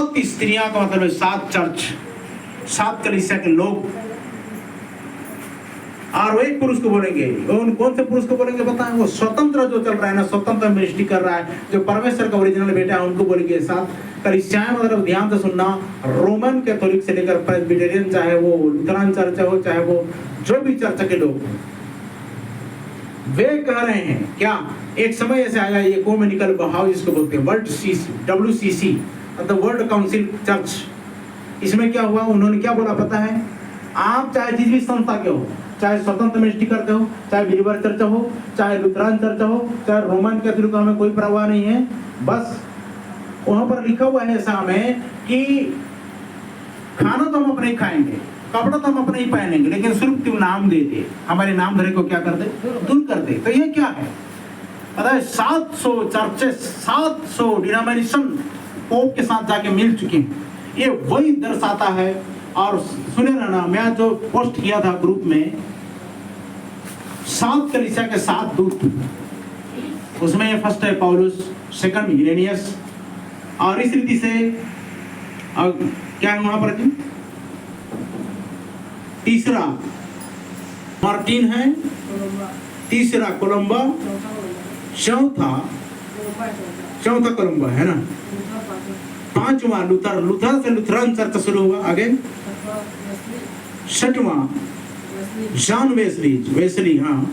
7 स्त्रियां का मतलब 7 चर्च, 7 कलीसिया के लोग, और वो एक पुरुष को बोलेंगे। उन कौन से पुरुष को बोलेंगे पता है? वो स्वतंत्र जो चल रहा है ना, स्वतंत्र मिनिस्ट्री कर रहा है, जो परमेश्वर का ओरिजिनल बेटा है, उनको बोलेंगे 7 कलीसियाएं। मतलब ध्यान से सुनना, रोमन कैथोलिक से लेकर प्रेस्बिटेरियन, चाहे वो लुथरन चर्च हो, चाहे वो जो भी चर्च के लोग, वे कह रहे हैं क्या, एक समय ऐसे आया, ये इक्यूमेनिकल बहाव जिसको बोलते हैं, वर्ल्ड WCC, मतलब वर्ल्ड काउंसिल चर्च। इसमें क्या हुआ, उन्होंने क्या बोला पता है? आप चाहे जिस भी संस्था के हो, चाहे स्वतंत्र मिनिस्ट्री करते हो, चाहे बिलीवर चर्च हो, चाहे लुथरन चर्च हो, चाहे रोमन कैथोलिक हो, हमें कोई परवाह नहीं है। बस वहां पर लिखा हुआ है ऐसा में कि खाना तो हम अपने ही खाएंगे, कपड़ा तो हम अपने ही पहनेंगे, लेकिन सिर्फ तुम नाम दे दे, हमारे नाम धरे को क्या कर दे, दूर कर दे। तो ये क्या है पता है? 700 चर्चेस, 700 डिनोमिनेशन पोप के साथ जाके मिल चुके हैं। ये वही दर्शाता है। और सुने ना, मैं जो पोस्ट किया था ग्रुप में, 7 कलीसिया के 7 दूत, उसमें फर्स्ट है पौलुस, सेकंड इरेनियस, और इस रीति से क्या है वहां पर, तीसरा मार्टिन है, तीसरा कोलंबा, चौथा कोलंबा है ना, 5वां लुथर से लुथरन चर्च शुरू हुआ, आगे 6वां जॉन वेस्ली, हाँ,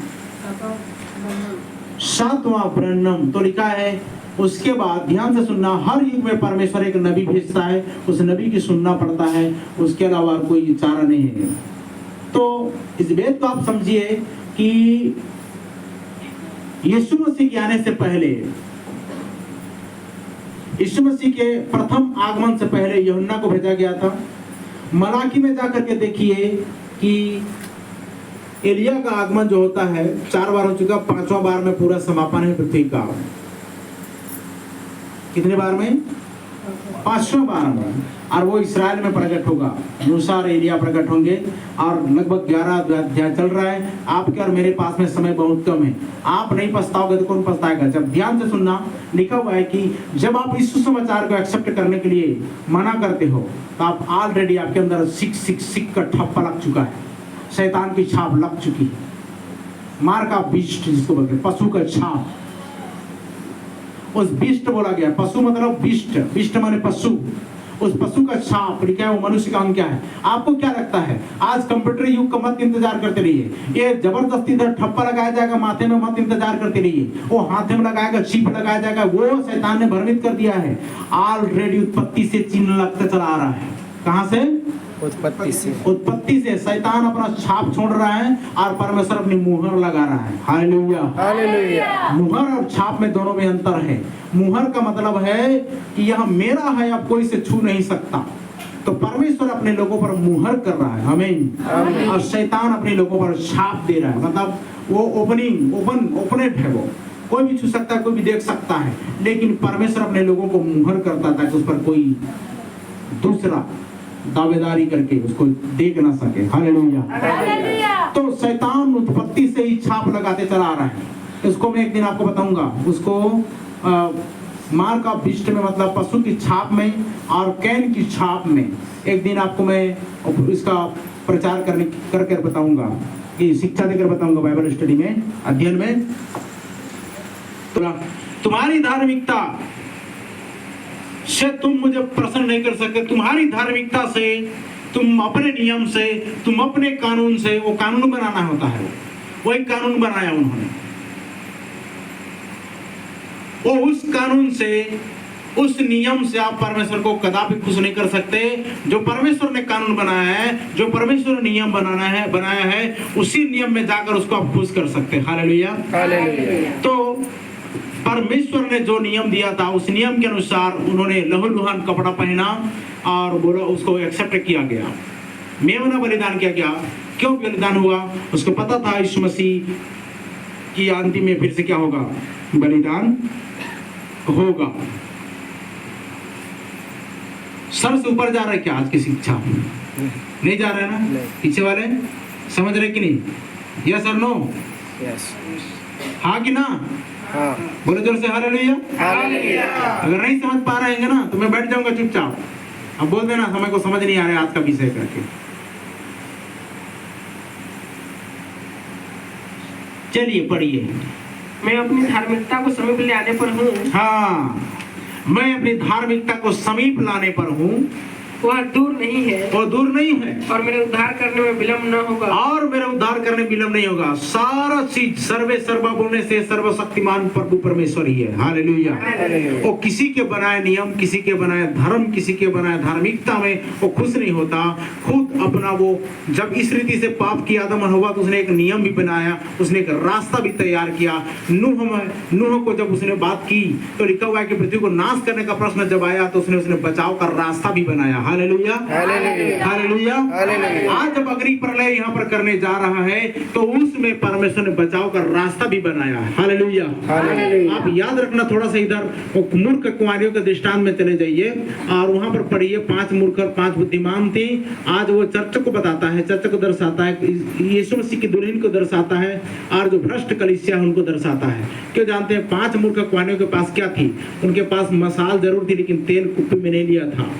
7वां ब्रैनम। तो लिखा है उसके बाद ध्यान से सुनना, हर युग में परमेश्वर एक नबी भेजता है, उस नबी की सुनना पड़ता है, उसके अलावा कोई चारा नहीं है। तो इस बात को आप समझिए कि यीशु मसीह के आने से पहले, यीशु मसीह के प्रथम आगमन से पहले यूहन्ना को भेजा गया था। मलाकी में जाकर के देखिए कि एलिया का आगमन जो होता है 4 बार हो चुका, 5वां बार में पूरा समापन है पृथ्वी का। कितने बार में? 5वां बार में। और वो इस्राएल में प्रकट होगा, मूसा और एलिया प्रकट होंगे, और लगभग 11 अध्याय चल रहा है। आपके और मेरे पास में समय बहुत कम है, आप नहीं पछताओगे तो कौन पछताएगा? जब ध्यान से सुनना, लिखा हुआ है कि जब आप इस सुसमाचार को एक्सेप्ट करने के लिए मना करते हो, तो आप ऑलरेडी आपके अंदर सिक का ठप्पा लग चुका है, शैतान की छाप लग चुकी है, मार का बीस्ट जिसको बोलते हैं, पशु का छाप। उस बीस्ट बोला गया, पशु मतलब बीस्ट माने पशु, उस पशु का छाप लिखा है, वो मनुष्य का अंग क्या है। आपको क्या लगता है? आज कंप्यूटर युग का मत इंतजार करते रहिए, ये जबरदस्ती इधर ठप्पा लगाया जाएगा माथे में, मत इंतजार करते रहिए, वो हाथे में लगाएगा, चिप लगाया जाएगा, वो शैतान ने भ्रमित कर दिया है। ऑलरेडी उत्पत्ति से चिन्ह लगता चला आ रहा है। कहां से? उत्पत्ति से शैतान अपना छाप छोड़ रहा है और परमेश्वर अपनी मुहर लगा रहा है। Hallelujah, hallelujah. मुहर और छाप में दोनों में अंतर है। मुहर का मतलब है कि यह मेरा है, अब कोई से छू नहीं सकता। तो परमेश्वर अपने लोगों पर मुहर कर रहा है, आमीन। और शैतान अपने लोगों पर छाप दे रहा है, मतलब वो ओपनेट है, वो कोई भी छू सकता है, कोई भी देख सकता है, लेकिन परमेश्वर अपने लोगों को मुहर करता है ताकि उस पर कोई दूसरा दावेदारी करके उसको देख ना सके। हालेलुया। तो शैतान उत्पत्ति से ही छाप लगाते चला आ रहा है। इसको मैं एक दिन आपको बताऊंगा। उसको मार का बिस्ट में मतलब पशु की छाप में और कैन की छाप में एक दिन आपको मैं इसका प्रचार करके बताऊंगा, कि शिक्षा देकर बताऊंगा बाइबल स्टडी में, अध्ययन में। तो तुम्हारी धार्मिकता से तुम मुझे प्रसन्न नहीं कर सकते। तुम्हारी धार्मिकता से, तुम अपने नियम से, तुम अपने कानून से, वो कानून बनाना होता है, वही कानून बनाया उन्होंने। वो उस कानून से, उस नियम से आप परमेश्वर को कदापि खुश नहीं कर सकते। जो परमेश्वर ने कानून बनाया है, जो परमेश्वर ने नियम बनाया है, उसी नियम में जाकर उसको आप खुश कर सकते हैं। Hallelujah, hallelujah. तो परमेश्वर ने जो नियम दिया था, उस नियम के अनुसार उन्होंने लहूलुहान कपड़ा पहना और बोला, उसको एक्सेप्ट किया गया, मेमना बलिदान किया गया। क्यों बलिदान हुआ? उसको पता था यीशु मसीह की अंतिम में फिर से क्या होगा, बलिदान होगा। सर से ऊपर जा रहा है क्या आज की शिक्षा? नहीं जा रहा है ना? पीछे वाले समझ रहे कि नहीं? यस और नो? यस। हाँ कि ना? बोले जोर से हालेलुया, हालेलुया। अगर नहीं समझ पा रहे हैं ना तो मैं बैठ जाऊंगा चुपचाप, अब बोल देना समय को समझ नहीं आ रहा है आज का विषय करके। चलिए पढ़िए। मैं अपनी धार्मिकता को समीप ले आने पर हूँ, हाँ, मैं अपनी धार्मिकता को समीप लाने पर हूँ, वह दूर नहीं है, वो दूर नहीं है, और मेरे उद्धार करने में विलम्ब न होगा, और मेरा उद्धार करने में विलम्ब नहीं होगा। सारा चीज सर्वे सर्वा बोलने से सर्वशक्तिमान प्रभु परमेश्वर ही है। हालेलुया। वो किसी के बनाए नियम, किसी के बनाए धर्म, किसी के बनाए धार्मिकता में वो खुश नहीं होता। खुद अपना वो जब इस रीति से पाप की आदम हुआ तो उसने एक नियम भी बनाया, उसने एक रास्ता भी तैयार किया। नूह को जब उसने बात की तो लिखा हुआ है कि पृथ्वी को नाश करने का प्रश्न जब आया तो उसने बचाव का रास्ता भी बनाया। Hallelujah, hallelujah. आज जब अग्नि प्रलय यहाँ पर करने जा रहा है तो उसमें परमेश्वर ने बचाव का रास्ता भी बनाया है। हालेलुया। आप याद रखना थोड़ा सा, इधर मूर्ख कुंवारियों के दृष्टांत में चले जाइए और वहां पर पढ़िए, 5 मूर्ख और 5 बुद्धिमान थी। आज वो चर्च को बताता है, चर्च को दर्शाता है, यीशु मसीह की दुल्हन को दर्शाता है, और जो भ्रष्ट कलीसिया है उनको दर्शाता है। क्यों जानते हैं? 5 मूर्ख कुंवारियों के पास क्या थी? उनके पास मसाल जरूर थी लेकिन तेल कुप्पी में नहीं लिया था।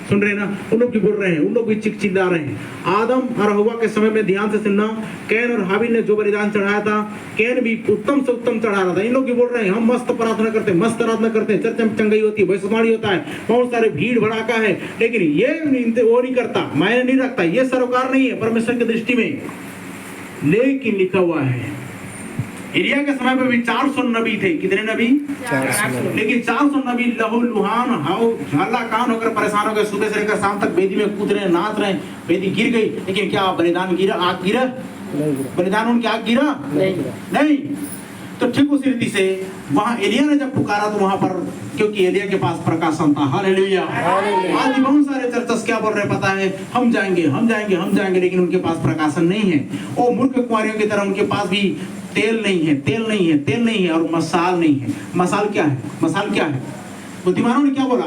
सुन रहे ना? उन लोग भी बोल रहे हैं, उन लोग भी चिल्ला रहे हैं। आदम और हवा के समय में ध्यान से सुनना, कैन और हाबिल ने जो बलिदान चढ़ाया था, कैन भी उत्तम से उत्तम चढ़ा रहा था। इन लोग भी बोल रहे हैं हम मस्त प्रार्थना करते हैं, मस्त आराधना करते हैं, चर्च में चंगाई होती है, भविष्यवाणी होता है, बहुत सारे भीड़ भड़ाका है, लेकिन ये वो नहीं करता, मायने नहीं रखता, ये सरोकार नहीं है परमेश्वर की दृष्टि में। लेकिन लिखा हुआ है एलिया के समय में भी 400 नबी थे। कितने नबी? 400। लेकिन 400 नबी लहू लुहान हाउ हल्ला कान होकर परेशान हो गए, सुबह से लेकर शाम तक वेदी में कूद रहे, नाच रहे, वेदी गिर गई, लेकिन क्या बलिदान गिरा? आग गिरा? बलिदान उनकी आग गिरा? नहीं। तो ठीक उसी रीति से वहां एलिया ने जब पुकारा तो वहां पर, क्योंकि एलिया के पास प्रकाशन था। हालेलुया। आज बहुत सारे चर्चस क्या बोल रहे पता है? हम जाएंगे, हम जाएंगे, हम जाएंगे, लेकिन उनके पास प्रकाशन नहीं है। वो मूर्ख कुंवारियों की तरह उनके पास भी तेल नहीं है, तेल नहीं है, तेल नहीं है, और मसाल नहीं है। मसाल क्या है? मसाल क्या है? बुद्धिमानों ने क्या बोला?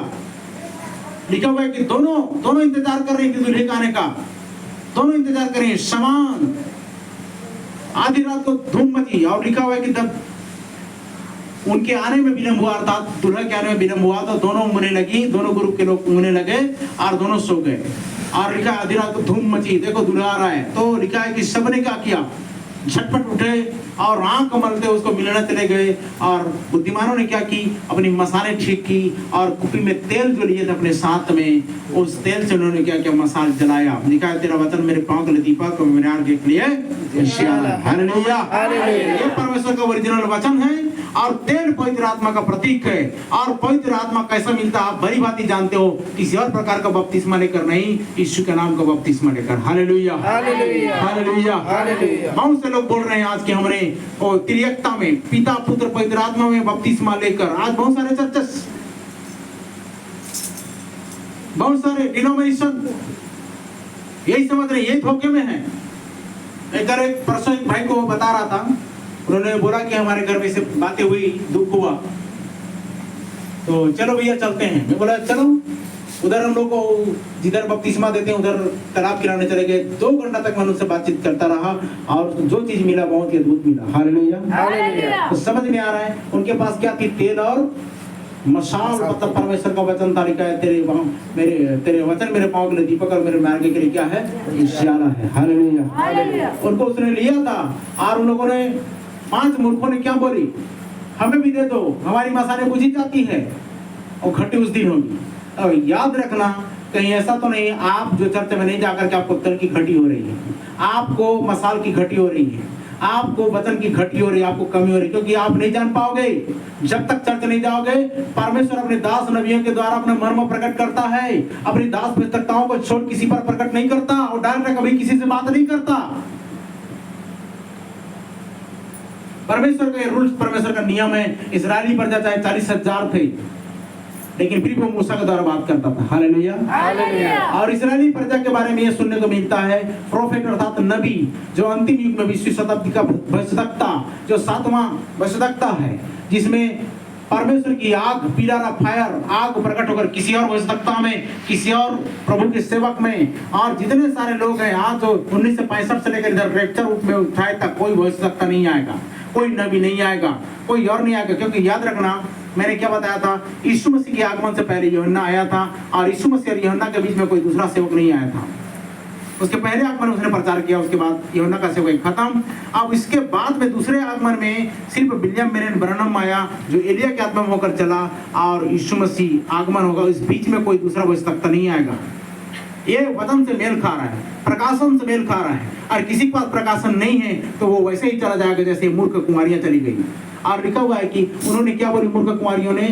लिखा हुआ है कि दोनों इंतजार कर रहे हैं दूल्हे के आने का, दोनों इंतजार कर रहे हैं समान। आधी रात को धूम मची और लिखा हुआ है कि जब उनके आने में विलंब हुआ, अर्थात दूल्हे के आने में विलंब हुआ, तो दोनों ऊँगने लगी, दोनों ग्रुप के लोग ऊँगने लगे और दोनों सो गए। और लिखा आधी रात को धूम मची, देखो दूल्हा आ रहा है। तो लिखा है कि सबने क्या किया? झटपट उठे और आंख मलते उसको मिलने चले गए। और बुद्धिमानों ने क्या की? अपनी मसाले ठीक की और कुपी में तेल जो लिए थे अपने साथ में, उस तेल से उन्होंने क्या किया? मसाल जलाया। लिखा है तेरा वचन मेरे पांव के लिए दीपक और मेरे आगे के लिए उजाला। हालेलुया। ये परमेश्वर का ओरिजिनल वचन है और तेल पवित्र आत्मा का प्रतीक है। और पवित्र आत्मा कैसा मिलता है आप भली भांति जानते हो, किसी और प्रकार का बपतिस्मा लेकर नहीं, यीशु के नाम का बपतिस्मा लेकर। Hallelujah, hallelujah, hallelujah. बहुत से लोग बोल रहे हैं आज के हमने त्रिएकता में पिता पुत्र पवित्र आत्मा में बपतिस्मा लेकर, आज बहुत सारे चर्चेस, बहुत सारे डिनोमिनेशन यही समझ रहे, यही धोखे में है। एक परसों एक भाई को बता रहा था, उन्होंने बोला कि हमारे घर में से बातें हुई, दुख हुआ, तो चलो भैया चलते हैं। मैं बोला चलो। उधर हम लोग को जिधर बपतिस्मा देते हैं उधर तालाब किनारे चले गए। 2 घंटा तक मैं उनसे बातचीत करता रहा और जो चीज मिला बहुत ही अद्भुत मिला। Hallelujah, hallelujah. तो समझ में आ रहा है उनके पास क्या थी? तेल और मशाल, मतलब परमेश्वर का वचन था। लिखा है तेरे वचन मेरे पांव के लिए दीपक और मेरे मार्ग के लिए क्या है? उजाला है। हालेलुया। उनको उसने लिया था और उन लोगों ने 5 मूर्खों ने क्या बोली? हमें भी दे दो, हमारी मसाले बुझी जाती है और घटी उस दिन होगी। अब याद रखना, कहीं ऐसा तो नहीं आप जो चर्च में नहीं जाकर के आपको तेल की घटी हो रही है, आपको मसाल की घटी हो रही है, आपको वचन की घटी हो रही है, आपको कमी हो रही है, क्योंकि आप नहीं जान पाओगे जब तक चर्च नहीं जाओगे। परमेश्वर अपने दास नबियों के द्वारा अपने मर्म प्रकट करता है, अपनी दास भक्तों को छोड़ किसी पर प्रकट नहीं करता और डायरेक्ट कभी किसी से बात नहीं करता। परमेश्वर का रूल्स, परमेश्वर का नियम है। इस्राएली प्रजा चाहे 40,000 थे, लेकिन फिर वो मूसा के द्वारा बात करता था। Hallelujah, hallelujah. और इस्राएली प्रजा के बारे में ये सुनने को मिलता है, प्रोफेट अर्थात नबी, जो अंतिम युग में 20वीं शताब्दी का भविष्यवक्ता, जो 7वां भविष्यवक्ता है, जिसमें परमेश्वर की आग, पीला फायर आग प्रकट होकर किसी और भविष्यवक्ता में, किसी और प्रभु के सेवक में, और जितने सारे लोग हैं आज जो 1965 से लेकर इधर रैप्चर रूप में उठाए तक कोई भविष्यवक्ता नहीं आएगा, कोई नबी नहीं आएगा, कोई और नहीं आएगा। क्योंकि याद रखना मैंने क्या बताया था, यीशु मसीह के आगमन से पहले यूहन्ना आया था और यीशु मसीह और यूहन्ना के बीच में कोई दूसरा सेवक नहीं आया था। उसके पहले आगमन में उसने प्रचार किया, उसके बाद यूहन्ना का सेवक खत्म। अब इसके बाद में दूसरे आगमन में सिर्फ विलियम मेरियन ब्रैनम आया जो एलिया के आत्मा में होकर चला, और यीशु मसीह आगमन होगा। इस बीच में कोई दूसरा भविष्यवक्ता नहीं आएगा। ये वचन से मेल खा रहा है, प्रकाशन से मेल खा रहा है, और किसी के पास प्रकाशन नहीं है तो वो वैसे ही चला जाएगा जैसे मूर्ख कुमारियां चली गई। और लिखा हुआ है कि उन्होंने क्या बोली, मूर्ख कुमारियों ने,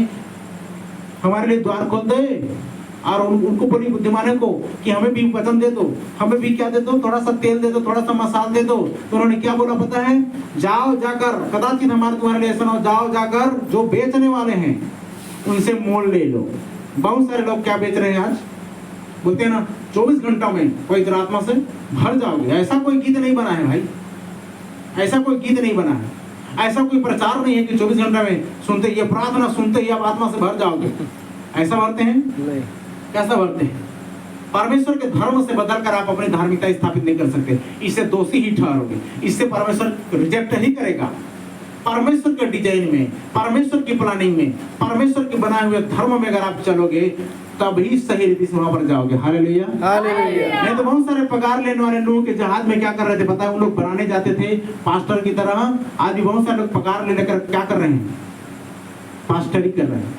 हमारे लिए द्वार खोल दे, और उनको बोली बुद्धिमानों को कि हमें भी वचन दे दो, हमें भी क्या दे दो, थोड़ा सा तेल दे दो, थोड़ा सा मसाल दे दो। तो उन्होंने क्या बोला पता है, जाओ जाकर, कदाचित हमारे तुम्हारे लिए ऐसा ना हो, जाओ जाकर जो बेचने वाले हैं उनसे मोल ले लो। बहुत सारे लोग क्या बेच रहे हैं आज, बोलते हैं ना 24 घंटों में पवित्र आत्मा से भर जाओगे। ऐसा कोई गीत नहीं बना है भाई, ऐसा कोई गीत नहीं बना है, ऐसा कोई प्रचार नहीं है कि 24 घंटे में सुनते ये प्रार्थना सुनते ही आप आत्मा से भर जाओगे। ऐसा भरते हैं नहीं। कैसा भरते हैं? परमेश्वर के धर्म से बदलकर आप अपनी धार्मिकता स्थापित नहीं कर सकते, इससे दोषी ही ठहरोगे, इससे परमेश्वर रिजेक्ट ही करेगा। परमेश्वर के डिजाइन में, परमेश्वर की प्लानिंग में, परमेश्वर के बनाए हुए धर्म में अगर आप चलोगे तभी सही रीति से वहां पर जाओगे। Hallelujah, hallelujah. नहीं तो बहुत सारे पगार लेने वाले लोगों के जहाज में क्या कर रहे थे पता है, उन लोग बनाने जाते थे पास्टर की तरह। आज भी बहुत सारे लोग पगार ले लेकर क्या कर रहे हैं, पास्टरी कर रहे हैं,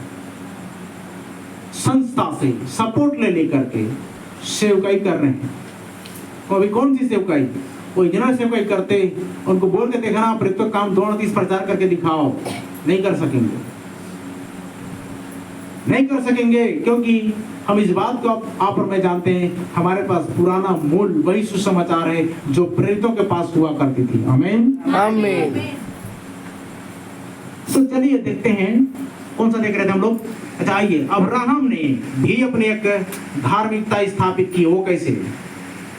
संस्था से सपोर्ट ले लेकर के सेवकाई कर रहे हैं। तो अभी कौन सी सेवकाई, वो इतना सेवकाई करते, उनको बोल के देखना प्रत्येक काम 2-3 प्रचार करके दिखाओ, नहीं कर सकेंगे, नहीं कर सकेंगे, क्योंकि हम इस बात को आप और मैं जानते हैं, हमारे पास पुराना मूल वही सुसमाचार है जो प्रेरितों के पास हुआ करती थी। आमीन, आमीन। तो चलिए देखते हैं, कौन सा देख रहे थे हम लोग। अच्छा आइए, अब्राहम ने भी अपनी एक धार्मिकता स्थापित की। वो कैसे?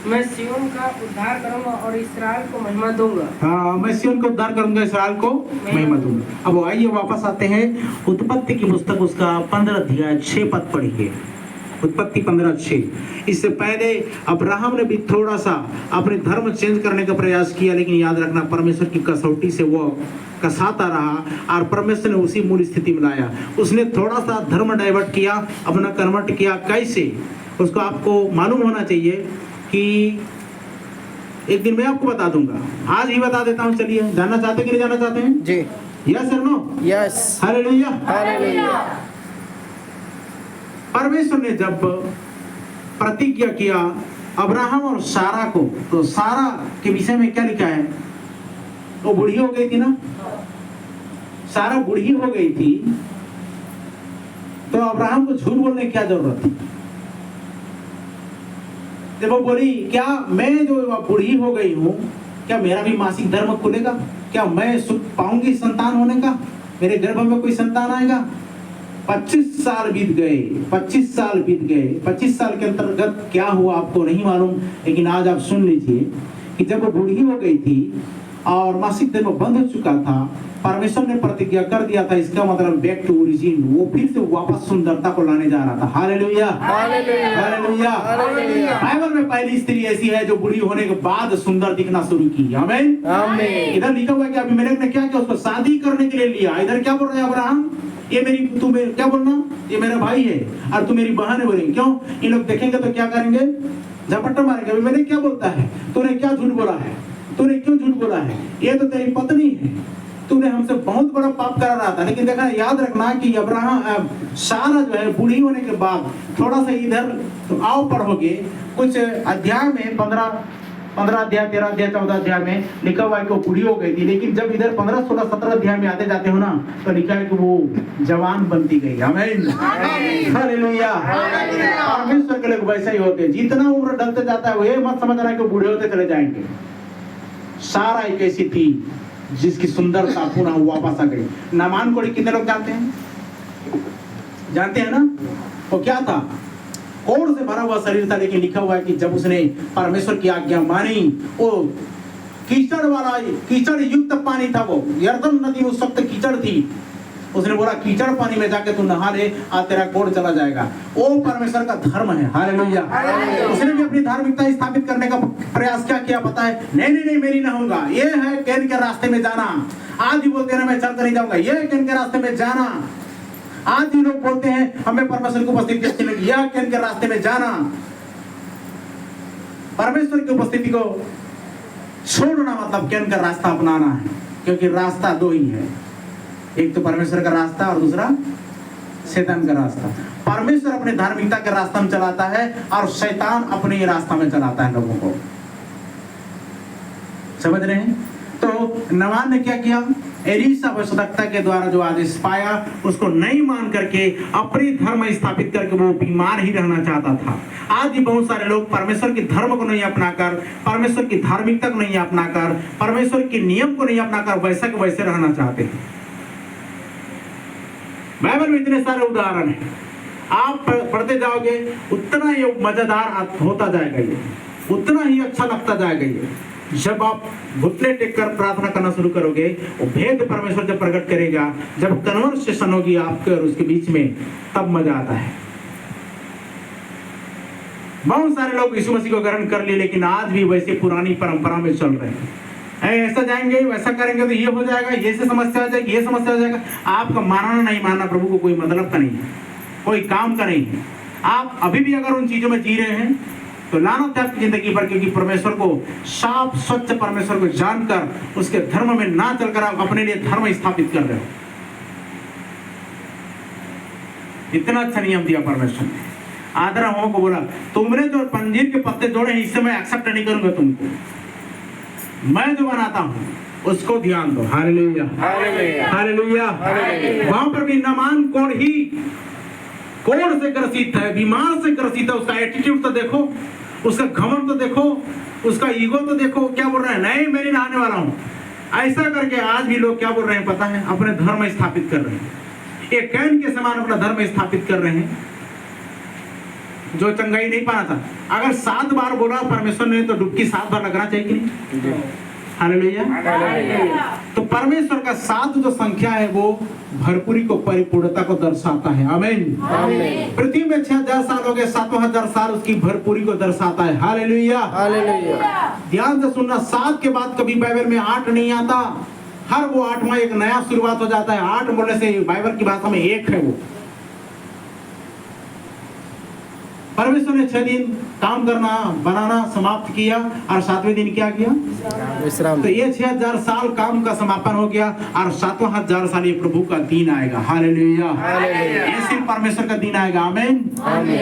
मैं सिय्योन का उद्धार करूंगा और इस्राएल को महिमा दूंगा। हाँ, मैं सिय्योन को उद्धार करूंगा, इस्राएल को महिमा दूंगा। अब आइए वापस आते हैं, उत्पत्ति की पुस्तक उसका 15 अध्याय 6 पद पढ़िए। उत्पत्ति 15:6। इससे पहले अब्राहम ने भी थोड़ा सा अपने धर्म चेंज करने का प्रयास किया, लेकिन याद रखना परमेश्वर की कसौटी से वो कसाता रहा और परमेश्वर ने उसी मूल स्थिति में लाया। उसने थोड़ा सा धर्म डाइवर्ट किया, अपना कन्वर्ट किया। कैसे? उसको आपको मालूम होना चाहिए कि एक दिन मैं आपको बता दूंगा, आज ही बता देता हूँ। चलिए, जानना चाहते हैं कि नहीं जानना चाहते हैं जी? यस और नो? यस। Hallelujah, hallelujah. परमेश्वर ने जब प्रतिज्ञा किया अब्राहम और सारा को, तो सारा के विषय में क्या लिखा है? वो बूढ़ी हो गई थी ना, सारा बूढ़ी हो गई थी, तो अब्राहम को झूठ बोलने की क्या जरूरत थी? जब वो बोली क्या मैं जो बूढ़ी हो गई हूँ, क्या मेरा भी मासिक धर्म खुलेगा? क्या मैं सुख पाऊंगी संतान होने का? मेरे गर्भ में कोई संतान आएगा? 25 साल बीत गए, 25 साल बीत गए। 25 साल के अंतर्गत क्या हुआ आपको नहीं मालूम, लेकिन आज आप सुन लीजिए कि जब वो बूढ़ी हो गई थी और मासिक धर्म बंद हो चुका था, परमेश्वर ने प्रतिज्ञा कर दिया था, इसका मतलब बैक टू ओरिजिन, वो फिर से वापस सुंदरता को लाने जा रहा था। Hallelujah, hallelujah, hallelujah. बाइबल में पहली स्त्री ऐसी है जो बूढ़ी होने के बाद सुंदर दिखना शुरू की। आमीन, आमीन। इधर लिखा हुआ है कि अबीमेलेक ने क्या किया, उसको शादी करने के लिए लिया। इधर क्या बोल रहे हैं अब्राहम, ये मेरी, तू मेरे, क्या बोलना, ये मेरा भाई है और तू मेरी बहन है। बोलेंगे क्यों? इन लोग देखेंगे तो क्या करेंगे, झपट्टा मारेंगे। अबीमेलेक क्या बोलता है, तूने क्या झूठ बोला है, तूने क्यों झूठ बोला है, ये तो तेरी पत्नी है, तूने हमसे बहुत बड़ा पाप करा रहा था। लेकिन देखा, याद रखना कि अब्राहम सारा जो है बूढ़ी होने के बाद, थोड़ा सा इधर तो आओ पढ़ोगे कुछ अध्याय में, 15 अध्याय, 13 अध्याय, 14 अध्याय में लिखा हुआ है कि वो बूढ़ी हो गई थी। लेकिन जब इधर 15, 16, 17 अध्याय में आते जाते हो ना, तो लिखा है कि वो जवान बनती गई। आमीन, हालेलुया। परमेश्वर के लोग वैसे ही होते हैं, जितना उम्र ढलते जाता है वो ये मत समझना कि बूढ़े होते चले जाएंगे। सारा एक ऐसी थी जिसकी सुंदरता पुनः वापस आ गई। नामान को कितने लोग जानते हैं? जानते हैं ना? वो क्या था? कोढ़ से भरा हुआ शरीर था, लेकिन लिखा हुआ है कि जब उसने परमेश्वर की आज्ञा मानी, वो कीचड़ वाला, कीचड़ युक्त पानी था, वो यरदन नदी उस वक्त कीचड़ थी। उसने बोला कीचड़ पानी में जाके तू नहा ले, आज तेरा कोढ़ चला जाएगा। वो परमेश्वर का धर्म है। हालेलुया। उसने भी अपनी धार्मिकता स्थापित करने का प्रयास क्या किया पता है? नहीं, मेरी ना होगा, ये है कैन के रास्ते में जाना। आज भी बोलते हैं मैं चर्च नहीं जाऊंगा, ये कैन के रास्ते में जाना। आज भी लोग बोलते हैं हमें परमेश्वर की उपस्थिति अच्छी लगी, यह कहने के रास्ते में जाना, परमेश्वर की उपस्थिति को छोड़ना मतलब कहने का रास्ता अपनाना है। क्योंकि रास्ता दो ही है, एक तो परमेश्वर का रास्ता और दूसरा शैतान का रास्ता। परमेश्वर अपने धार्मिकता के रास्ता में चलाता है और शैतान अपने रास्ता में चलाता है लोगों को। समझ रहे हैं? तो नामान ने क्या किया? एलीशा भविष्यवक्ता के द्वारा जो आदेश पाया उसको नहीं मान करके अपनी धर्म स्थापित करके वो बीमार ही रहना चाहता था। आज भी बहुत सारे लोग परमेश्वर के धर्म को नहीं अपनाकर, परमेश्वर की धार्मिकता को नहीं अपनाकर, परमेश्वर के नियम को नहीं अपनाकर वैसा के वैसे रहना चाहते हैं। बाइबल में इतने सारे उदाहरण हैं, आप पढ़ते जाओगे उतना ही मजेदार होता जाएगा, ये उतना ही अच्छा लगता जाएगा। ये जब आप घुटने टेक कर प्रार्थना करना शुरू करोगे, वो भेद परमेश्वर जब प्रकट करेगा, जब कन्वर्सेशन होगी आपके और उसके बीच में, तब मजा आता है। बहुत सारे लोग यीशु मसीह को ग्रहण कर लिए, लेकिन आज भी वैसे पुरानी परंपरा में चल रहे हैं। ऐसा जाएंगे, वैसा करेंगे तो ये हो जाएगा, ये से समस्या हो जाएगी, ये समस्या हो जाएगा। आपका मानना नहीं मानना प्रभु को कोई मतलब का नहीं है, कोई काम का नहीं है। आप अभी भी अगर उन चीजों में जी रहे हैं तो लानत है आपकी जिंदगी पर, क्योंकि परमेश्वर को साफ स्वच्छ परमेश्वर को जानकर उसके धर्म में ना चलकर आप अपने लिए धर्म स्थापित कर रहे हो। इतना अच्छा नियम दिया परमेश्वर ने। आदराओं को बोला तुमने जो पंजीर के पत्ते जोड़े हैं इससे मैं एक्सेप्ट नहीं करूंगा, तुमको मैं जो बनाता हूं उसको ध्यान दो। Hallelujah hallelujah. वहां पर भी नामान कोढ़ से ग्रसित है, बीमार से ग्रसित है। उसका एटीट्यूड तो देखो, उसका घमंड तो देखो, उसका ईगो तो देखो। क्या बोल रहा है? नहीं मैं नहीं नहाने वाला हूं। ऐसा करके आज भी लोग क्या बोल रहे हैं पता है? अपने धर्म स्थापित कर रहे हैं, एक कैन के समान अपना धर्म स्थापित कर रहे हैं जो चंगाई नहीं पाना था। अगर 7 बार बोला परमेश्वर ने तो डुबकी 7 बार लगना चाहिए कि नहीं? हालेलुया। तो परमेश्वर का 7 जो संख्या है वो भरपूरी को, परिपूर्णता को दर्शाता है। आमीन। पृथ्वी में 6000 साल हो गए, 7000 साल उसकी भरपूरी को दर्शाता है। Hallelujah hallelujah. ध्यान से सुनना, 7 के बाद कभी बाइबल में 8 नहीं आता। हर वो 8वां एक नया शुरुआत हो जाता है। 8 बोलने से बाइबल की भाषा में 1 है वो। परमेश्वर ने 6 दिन काम करना, बनाना समाप्त किया और 7वें दिन क्या किया? विश्राम। तो ये 6000 साल काम का समापन हो गया और 7,000 साल ये प्रभु का दिन आएगा। हालेलुया। ये सिर्फ परमेश्वर का दिन आएगा। आमीन।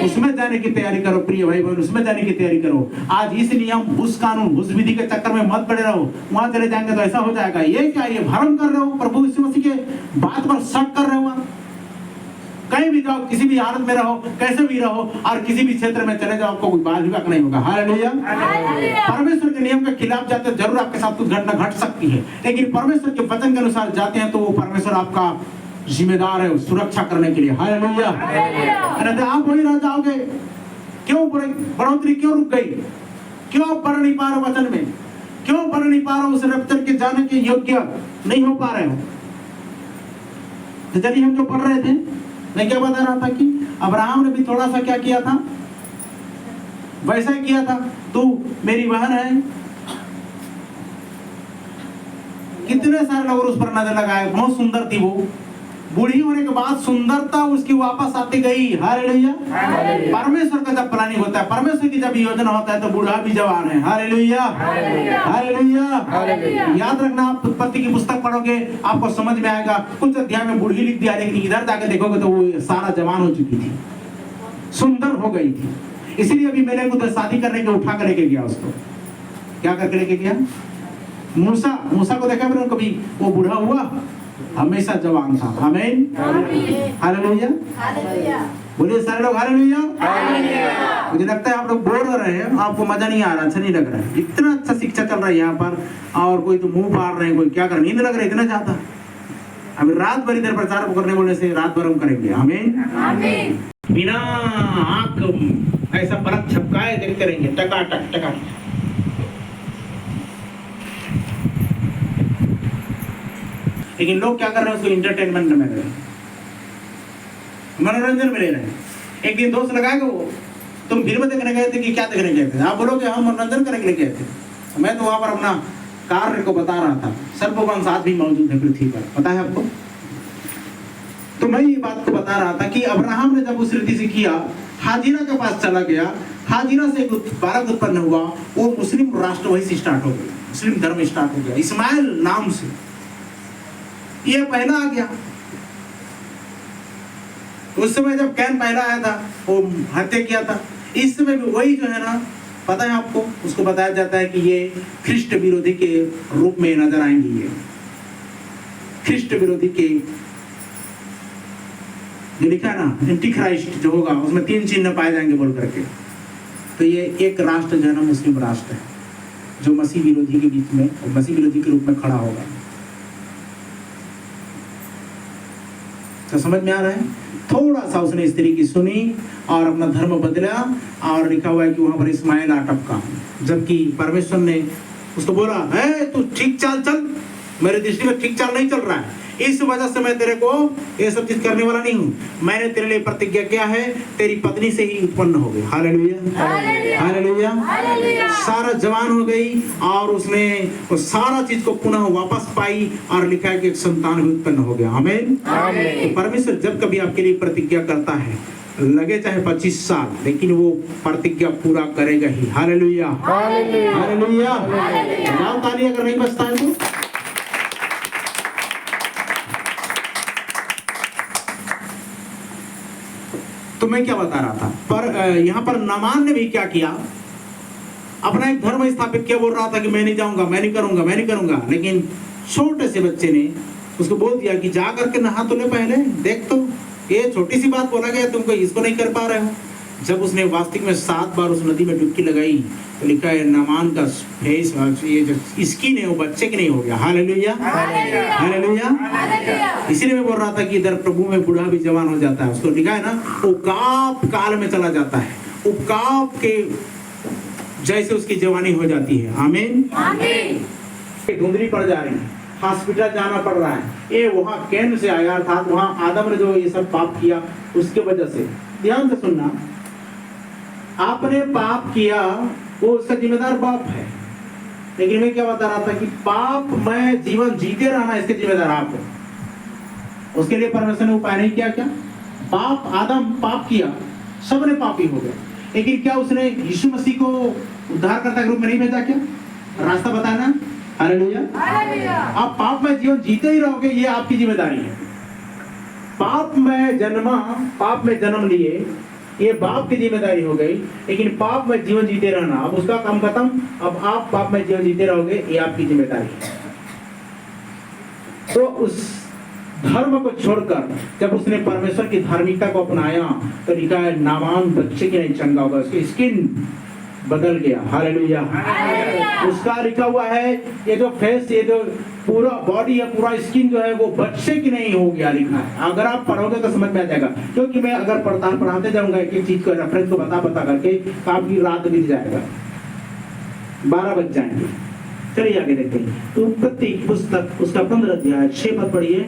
उसमें जाने की तैयारी करो प्रिय भाई बहन, उसमें जाने की तैयारी करो। आज इस नियम, उस कानून, उस विधि के चक्कर में मत पड़े रहो। वहां चले जाएंगे तो ऐसा हो जाएगा। ये क्या, ये भ्रम कर रहे हो? प्रभु यीशु मसीह के बात पर शक कर रहे हो? कहीं भी जाओ, किसी भी हालत में रहो, कैसे भी रहो और किसी भी क्षेत्र में चले जाओ, आपको कोई बाल विवाह नहीं होगा। हालेलुया। परमेश्वर के नियम के खिलाफ जाते हैं, जरूर आपके साथ कुछ घटना घट सकती है, लेकिन परमेश्वर के वचन के अनुसार जाते हैं तो वो परमेश्वर आपका जिम्मेदार है सुरक्षा करने के लिए। हालेलुया। आप वही रह जाओगे। क्यों बढ़ोतरी क्यों रुक गई? क्यों पढ़ नहीं पा रहे वचन में? क्यों पढ़ नहीं पा रहे हो? उस रफ्तार के जाने के योग्य नहीं हो पा रहे हो। तो चलिए हम जो पढ़ रहे थे, मैं क्या बता रहा था कि अब्राहम ने भी थोड़ा सा क्या किया था, वैसा ही किया था। तू मेरी बहन है। कितने सारे लोग उस पर नजर लगाए। बहुत सुंदर थी वो, बूढ़ी होने के बाद सुंदरता उसकी वापस आती गई। हालेलुया। परमेश्वर का जब प्लानिंग होता है, परमेश्वर की जब योजना होता है तो बूढ़ा भी जवान है। Hallelujah hallelujah. याद रखना, आप उत्पत्ति की पुस्तक पढ़ोगे आपको समझ में आएगा। कुछ अध्याय में बूढ़ी लिख दिया, लेकिन इधर जाके देखोगे तो वो सारा जवान हो चुकी थी, सुंदर हो गई थी। इसलिए अभी मैंने उधर शादी करने के उठा कर लेके गया उसको। क्या करके लेके गया? मूसा को देखा मैंने कभी? वो बूढ़ा हुआ, हमेशा जवान था। आमीन हालेलुया। बोलिए सारे लोग हालेलुया। मुझे लगता है आप लोग बोर हो रहे हैं, आपको मजा नहीं आ रहा, अच्छा नहीं लग रहा है। इतना अच्छा शिक्षा चल रहा है यहाँ पर, और कोई तो मुंह फाड़ रहे हैं, कोई क्या कर, नींद लग रहा है इतना ज्यादा। अभी रात भर इधर प्रचार करने बोलने से रात भर हम करेंगे। आमीन। बिना आंख ऐसा परत छपकाए देखते रहेंगे, टकाटक टकाटक। लेकिन लोग क्या कर रहे हैं? उसको इंटरटेनमेंट में ले रहे हैं, मनोरंजन में ले रहे हैं। एक दिन दोस्त लगाएगा वो, तुम फिल्म देखने गए थे कि क्या देखने गए थे? आप बोलोगे हम मनोरंजन करने के लिए गए थे। मैं तो वहां पर अपना कार्य को बता रहा था। सर्ववंश आज भी मौजूद है पृथ्वी पर, पता है आपको? तो मैं ये बात को बता रहा था कि अब्राहम ने जब उस रीति से किया, हाजिरा के पास चला गया, हाजिरा से एक बालक उत्पन्न हुआ, वो मुस्लिम राष्ट्र वहीं से स्टार्ट हो गया, मुस्लिम धर्म स्टार्ट हो गया इस्माइल नाम से। ये पहला आ गया। उस समय जब कैन पहला आया था वो हत्या किया था। इस समय भी वही जो है ना, पता है आपको, उसको बताया जाता है कि ये ख्रिस्ट विरोधी के रूप में नजर आएंगी। ये ख्रिस्ट विरोधी के जो लिखा है ना, एंटी क्राइस्ट जो होगा, उसमें 3 चिन्ह पाए जाएंगे बोल करके। तो ये एक राष्ट्र जो है ना, मुस्लिम राष्ट्र है, जो मसीह विरोधी के बीच में, मसीह विरोधी के रूप में खड़ा होगा। तो समझ में आ रहा है? थोड़ा सा उसने स्त्री की सुनी और अपना धर्म बदला, और लिखा हुआ है कि वहां पर इस्माइल आ टपका, जबकि परमेश्वर ने उसको बोला, है तू ठीक चाल चल, मेरे दृष्टि में ठीक चाल नहीं चल रहा है, इस वजह से मैं तेरे को ये सब चीज करने वाला नहीं हूँ। मैंने तेरे लिए प्रतिज्ञा किया है, तेरी पत्नी से ही उत्पन्न हो गई। Hallelujah, hallelujah. सारा जवान हो गई और उसने वो सारा चीज को पुनः वापस पाई, और लिखा है कि एक संतान भी उत्पन्न हो गया। आमीन। तो परमेश्वर जब कभी आपके लिए प्रतिज्ञा करता है, लगे चाहे 25 साल, लेकिन वो प्रतिज्ञा पूरा करेगा ही। Hallelujah, hallelujah. जाओ ताली अगर नहीं बजता है तो। तो मैं क्या बता रहा था, पर यहाँ पर नामान ने भी क्या किया, अपना एक धर्म स्थापित किया। बोल रहा था कि मैं नहीं जाऊंगा, मैं नहीं करूंगा, मैं नहीं करूंगा, लेकिन छोटे से बच्चे ने उसको बोल दिया कि जा करके नहा तो ले पहले, देख तो ये छोटी सी बात बोला गया, तुमको इसको नहीं कर पा रहे हो। जब उसने वास्तविक में 7 बार उस नदी में डुबकी लगाई, तो लिखा है नामान का फेस, ये जो स्किन है वो बच्चे की नहीं हो गया। Hallelujah, hallelujah. इसीलिए मैं बोल रहा था कि इधर प्रभु में बूढ़ा भी जवान हो जाता है। उसको लिखा है ना, उकाप काल में चला जाता है, उकाप के जैसे उसकी जवानी हो जाती है। आमीन, आमीन। धुंधली पड़ जा रही है, हॉस्पिटल जाना पड़ रहा है। ये वहाँ कैन से आया, अर्थात वहाँ आदम ने जो ये सब पाप किया उसके वजह से। ध्यान से सुनना, आपने पाप किया, वो उसका जिम्मेदार बाप है, लेकिन मैं क्या बता रहा था कि पाप में जीवन जीते रहना इसके जिम्मेदार आप हो। उसके लिए परमेश्वर ने उपाय नहीं किया। क्या पाप, आदम पाप किया, सबने पापी हो गए, लेकिन क्या उसने यीशु मसीह को उद्धारकर्ता के रूप में नहीं भेजा? क्या रास्ता बताना? हालेलुया। आप पाप में जीवन जीते ही रहोगे, ये आपकी जिम्मेदारी है। पाप में जन्मा, पाप में जन्म लिए, ये बाप की जिम्मेदारी हो गई, लेकिन पाप में जीवन जीते रहना, अब उसका काम खत्म, अब आप पाप में जीवन जीते रहोगे, ये आपकी जिम्मेदारी है। तो उस धर्म को छोड़कर जब उसने परमेश्वर की धार्मिकता को अपनाया, तो लिखा है नामान बच्चे की नहीं चंगा होगा, उसकी स्किन बदल गया। हालेलुया। उसका लिखा हुआ है, ये जो फेस, ये जो पूरा बॉडी है, पूरा स्किन जो है वो बच्चे की नहीं हो गया, लिखा है। अगर आप पढ़ोगे तो समझ में आ जाएगा, क्योंकि मैं अगर पढ़ाते जाऊंगा एक एक चीज को, रेफरेंस को बता करके, काफी रात बीत जाएगा, 12 बज जाएंगे। चलिए आगे देखते हैं। तो प्रत्येक पुस्तक उसका 15 अध्याय 6 पद पढ़िए।